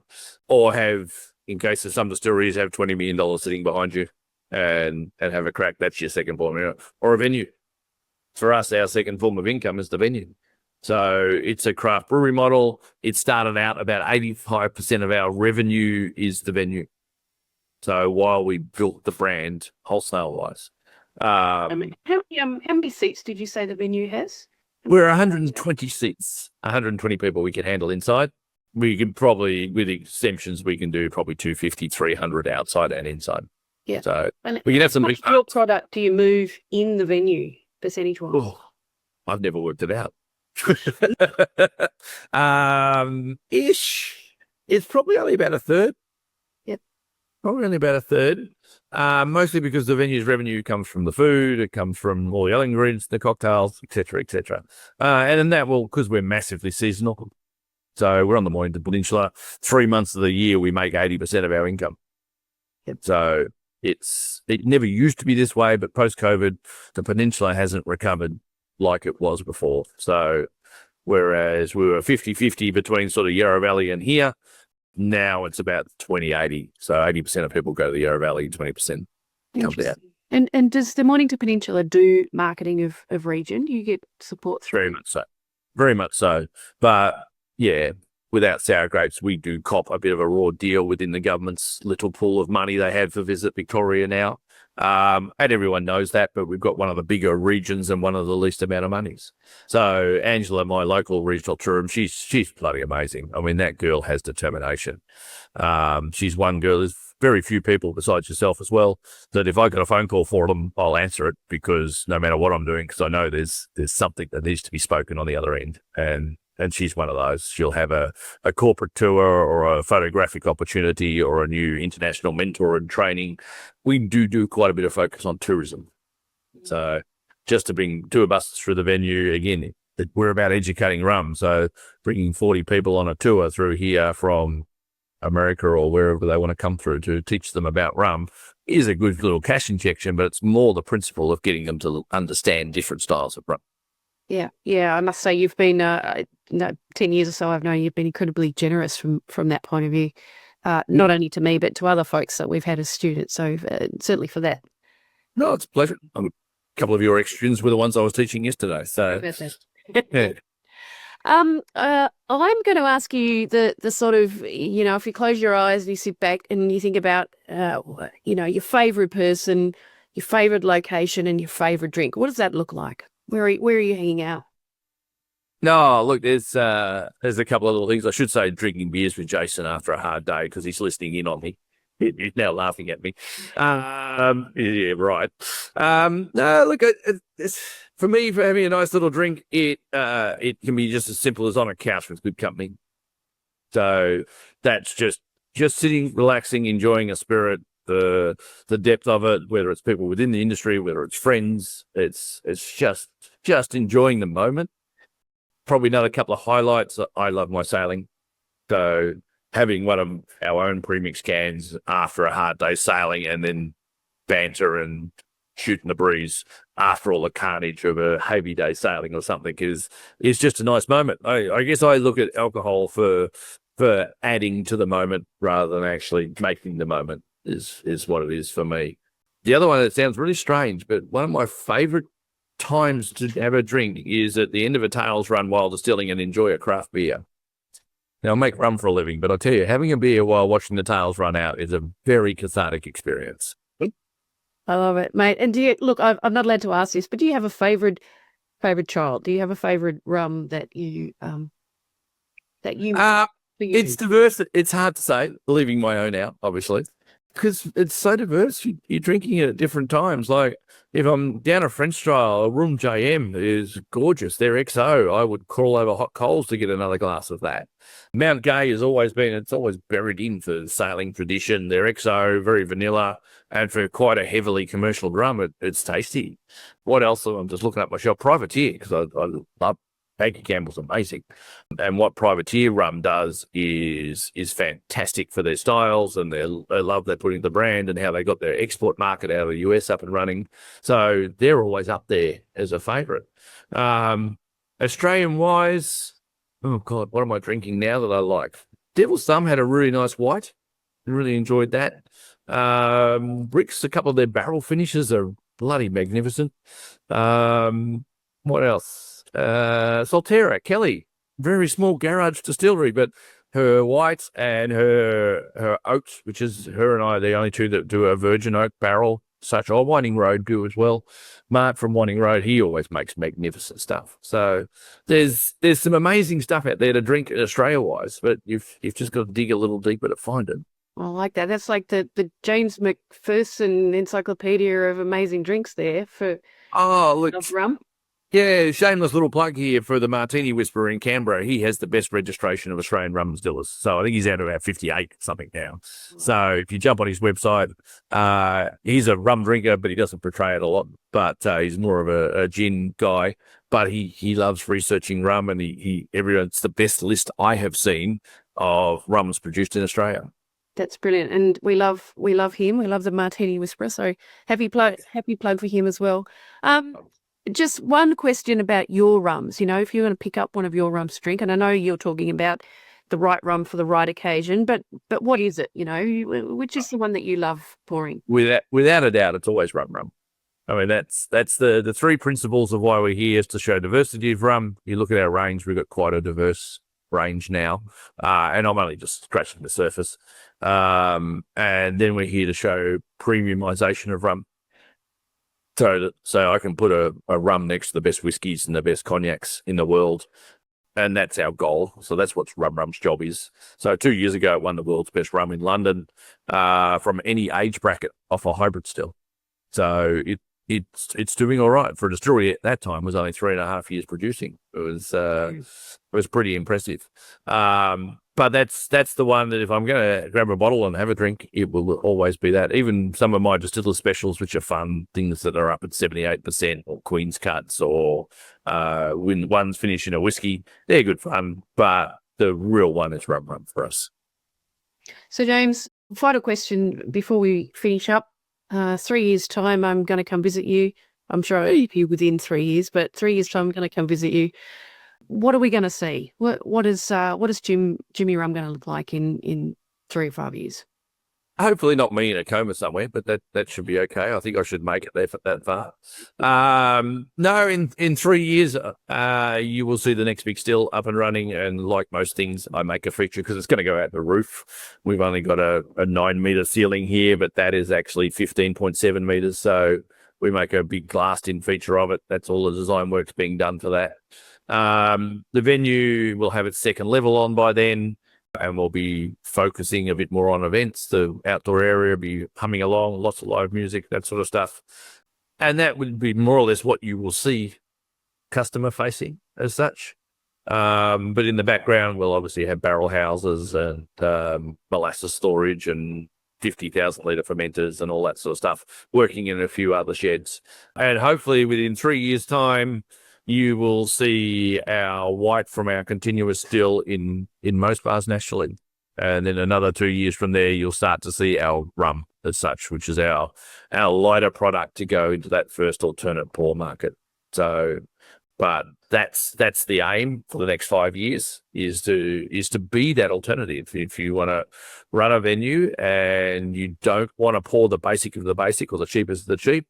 Or have, in case of some distilleries, have $20 million sitting behind you and have a crack. That's your second form of income. Or a venue. For us, our second form of income is the venue. So it's a craft brewery model. It started out about 85% of our revenue is the venue. So while we built the brand wholesale-wise. How many seats did you say the venue has? We're 120 seats, 120 people we can handle inside. We can probably, with exemptions, we can do probably 250, 300 outside and inside. Yeah. So and we can have some... How much of your product do you move in the venue, percentage-wise? Oh, I've never worked it out. It's probably only about a third. Probably only about a third, mostly because the venue's revenue comes from the food, it comes from all the other ingredients, the cocktails, et cetera, et cetera. And then that will, because we're massively seasonal. So we're on the Mornington Peninsula. 3 months of the year, we make 80% of our income. Yep. So it never used to be this way, but post-COVID, the peninsula hasn't recovered like it was before. So whereas we were 50-50 between sort of Yarra Valley and here, now it's about 20-80. So 80% of people go to the Yarra Valley, 20% comes out. And does the Mornington Peninsula do marketing of region? Do you get support through? Very much so. Very much so. But yeah, without sour grapes, we do cop a bit of a raw deal within the government's little pool of money they have for Visit Victoria now. And everyone knows that, but we've got one of the bigger regions and one of the least amount of monies. So Angela, my local regional tourism, she's bloody amazing. I mean, that girl has determination. She's one girl. There's very few people besides yourself as well that if I got a phone call for them, I'll answer it, because no matter what I'm doing, because I know there's something that needs to be spoken on the other end. And she's one of those. She'll have a corporate tour or a photographic opportunity or a new international mentor and training. We do quite a bit of focus on tourism. So just to bring tour buses through the venue, again, we're about educating rum. So bringing 40 people on a tour through here from America or wherever they want to come through to teach them about rum is a good little cash injection, but it's more the principle of getting them to understand different styles of rum. Yeah. I must say you've been 10 years or so I've known you've been incredibly generous from that point of view, not only to me but to other folks that we've had as students. So certainly for that. No, it's a pleasure. A couple of your extras were the ones I was teaching yesterday. So yeah. I'm going to ask you the sort of, if you close your eyes and you sit back and you think about, your favourite person, your favourite location and your favourite drink, what does that look like? Where are you hanging out? No, look, there's a couple of little things. I should say drinking beers with Jason after a hard day because he's listening in on me. He's now laughing at me. Yeah, right. No, look, for me, for having a nice little drink, it can be just as simple as on a couch with good company. So that's just sitting, relaxing, enjoying a spirit, the depth of it, whether it's people within the industry, whether it's friends. It's just enjoying the moment. Probably another couple of highlights. I love my sailing. So having one of our own premix cans after a hard day sailing and then banter and shooting the breeze after all the carnage of a heavy day sailing or something is just a nice moment. I guess I look at alcohol for adding to the moment rather than actually making the moment is what it is for me. The other one that sounds really strange, but one of my favourite times to have a drink is at the end of a tails run while distilling and enjoy a craft beer. Now, I make rum for a living, but I tell you, having a beer while watching the tails run out is a very cathartic experience. I love it, mate. And do you look? I'm not allowed to ask this, but do you have a favorite child? Do you have a favorite rum that you It's diverse. It's hard to say, leaving my own out, obviously, because it's so diverse. You're drinking it at different times. Like if I'm down a French style, a Rum JM is gorgeous. They're XO. I would crawl over hot coals to get another glass of that. Mount Gay has always buried in for sailing tradition. They're XO, very vanilla, and for quite a heavily commercial rum, it's tasty. What else? I'm just looking up my shelf. Privateer, because I love Yankee Campbell's amazing. And what Privateer rum does is fantastic for their styles, and they love they're putting the brand and how they got their export market out of the US up and running. So they're always up there as a favourite. Australian-wise, oh, God, what am I drinking now that I like? Devil's Thumb had a really nice white. Really enjoyed that. Bricks, a couple of their barrel finishes are bloody magnificent. What else? Solterra, Kelly, very small garage distillery, but her white and her oaks, which is her and I are the only two that do a virgin oak barrel, such as Winding Road do as well. Mark from Winding Road, he always makes magnificent stuff. So there's some amazing stuff out there to drink Australia-wise, but you've just got to dig a little deeper to find it. I like that. That's like the James McPherson encyclopedia of amazing drinks there for rum. Yeah, shameless little plug here for the Martini Whisperer in Canberra. He has the best registration of Australian rum distillers. So I think he's out of about 58 something now. So if you jump on his website, he's a rum drinker, but he doesn't portray it a lot. But he's more of a gin guy. But he loves researching rum, and it's the best list I have seen of rums produced in Australia. That's brilliant, and we love him. We love the Martini Whisperer. So happy plug for him as well. Just one question about your rums. You know, if you want to pick up one of your rums to drink, and I know you're talking about the right rum for the right occasion, but what is it? You know, which is the one that you love pouring? Without a doubt, it's always rum. I mean, that's the three principles of why we're here, is to show diversity of rum. You look at our range; we've got quite a diverse range now, and I'm only just scratching the surface. And then we're here to show premiumization of rum. So I can put a rum next to the best whiskies and the best cognacs in the world, and that's our goal. So that's what Rum's job is. So 2 years ago, it won the world's best rum in London from any age bracket off a hybrid still. So it's doing all right for a distillery at that time. Was only 3.5 years producing. It was pretty impressive. But that's the one that if I'm going to grab a bottle and have a drink, it will always be that. Even some of my distiller specials, which are fun, things that are up at 78% or Queen's Cuts or when one's finishing a whiskey, they're good fun. But the real one is rum for us. So, James, final question before we finish up. 3 years' time, I'm going to come visit you. I'm sure I'll be here within 3 years, but 3 years' time, I'm going to come visit you. What are we going to see? What is JimmyRum going to look like in 3 or 5 years? Hopefully not me in a coma somewhere, but that should be okay. I think I should make it there for that far. No, in 3 years, you will see the next big still up and running. And like most things, I make a feature because it's going to go out the roof. We've only got a 9-meter ceiling here, but that is actually 15.7 meters. So we make a big glassed-in feature of it. That's all the design work's being done for that. The venue will have its second level on by then, and we'll be focusing a bit more on events. The outdoor area will be humming along, lots of live music, that sort of stuff. And that would be more or less what you will see customer facing as such. But in the background, we'll obviously have barrel houses and molasses storage and 50,000 litre fermenters and all that sort of stuff, working in a few other sheds. And hopefully within 3 years' time, you will see our white from our continuous still in most bars nationally. And then another 2 years from there, you'll start to see our rum as such, which is our lighter product to go into that first alternate pour market. So, but that's the aim for the next 5 years is to be that alternative. If you want to run a venue and you don't want to pour the basic of the basic or the cheapest of the cheap,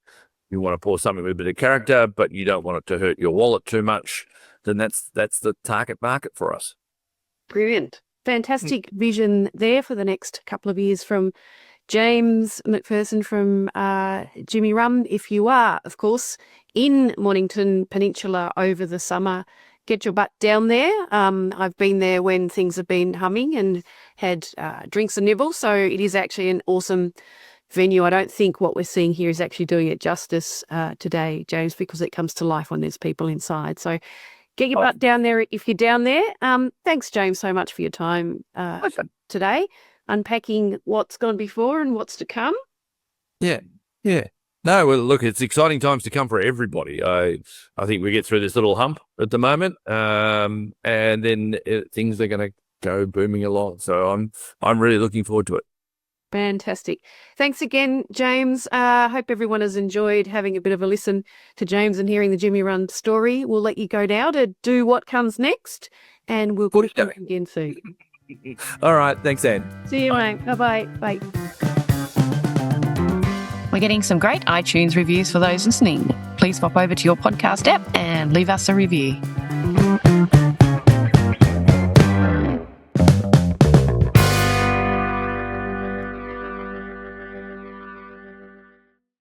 you want to pour something with a bit of character, but you don't want it to hurt your wallet too much, then that's the target market for us. Brilliant. Fantastic vision there for the next couple of years from James McPherson from JimmyRum. If you are, of course, in Mornington Peninsula over the summer, get your butt down there. I've been there when things have been humming and had drinks and nibbles, so it is actually an awesome venue. I don't think what we're seeing here is actually doing it justice today, James, because it comes to life when there's people inside. So get your butt down there if you're down there. Thanks, James, so much for your time today, unpacking what's gone before and what's to come. Yeah. No, well, look, it's exciting times to come for everybody. I think we get through this little hump at the moment, and then things are going to go booming along. So I'm really looking forward to it. Fantastic. Thanks again, James. Hope everyone has enjoyed having a bit of a listen to James and hearing the JimmyRum story. We'll let you go now to do what comes next, and we'll put it again soon. All right. Thanks, Anne. See you, mate. Bye-bye. Bye. We're getting some great iTunes reviews for those listening. Please pop over to your podcast app and leave us a review.